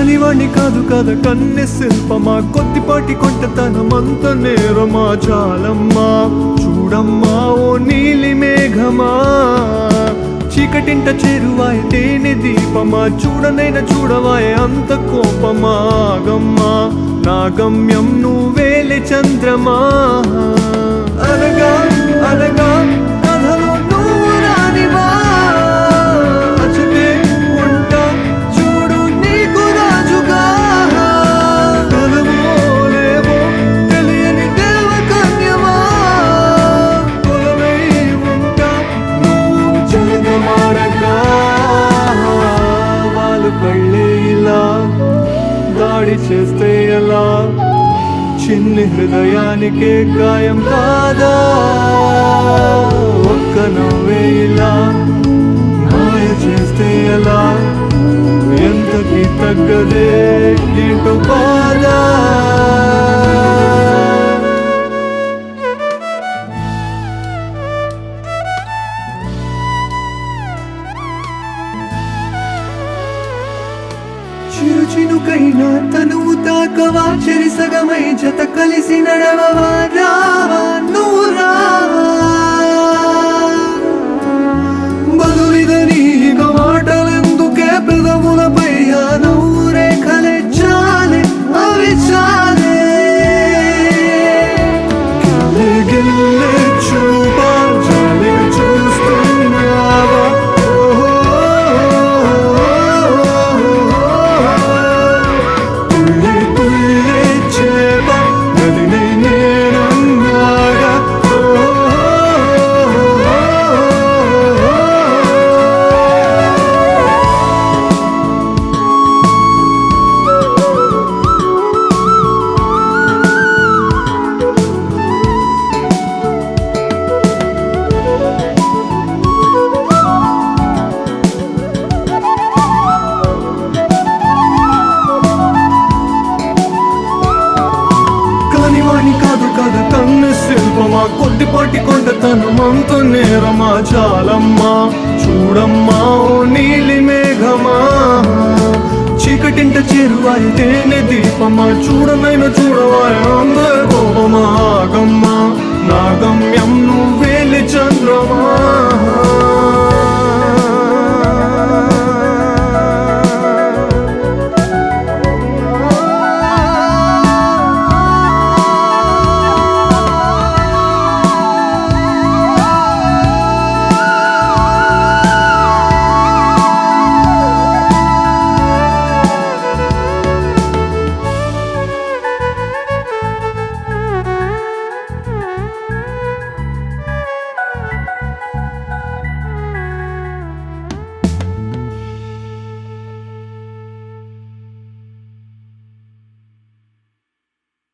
కానివాణ్ణి కాదు కదా కన్నె శిల్పమా, కొద్దిపాటి కొంటతనమంత నేరమా, చాలమ్మా చూడమ్మా ఓ నీలి మేఘమా, చీకటింట చేరువాయ తేనె దీపమా, చూడనైనా చూడవాయ అంత కోపమా, ఆగమ్మా నా గమ్యం నువ్వేలే చంద్రమా. అనగా అనగా కథలో నువ్వు రానివా, అచటే ఉంటా చూడు నీకు రాజుగా, కలవో లేవో తెలియని దేవకన్యమా, కొలవై ఉంటా నువ్వు జగమారగా, వాళ్ళు కళ్ళే ఇలా దాడి చేస్తే ఎలా, చిన్ని హృదయానికే గాయం కాదా, ఒక్క నవ్వే ఇలా మాయ చేస్తే ఎలా, ఎంతకి తగ్గదే ఏంటో బాధా. చిరు చినుకైనా తనువు తాకవా, చెరి సగమై జత కలిసి నడవవా, రావా నువ్వు రావా, బదులిదని ఇక మాటలెందుకే, పెదవులపై ఆ నవ్వు రేఖలే చాలే, అవి చాలే, గిల్లే గిల్లే చూపా జాలిగా చూస్తున్నావా, కాదు కదా కన్ను శిల్పమా, కొద్దిపాటి కొంటతనమంత నేరమా, చాలమ్మా చూడమ్మా ఓ నీలి మేఘమా, చీకటింట చేరువాయ తేనె దీపమా, చూడనైనా చూడవాయ అంద కోపమా, ఆగమ్మా నా గమ్యం నువ్వేలే చంద్రమా.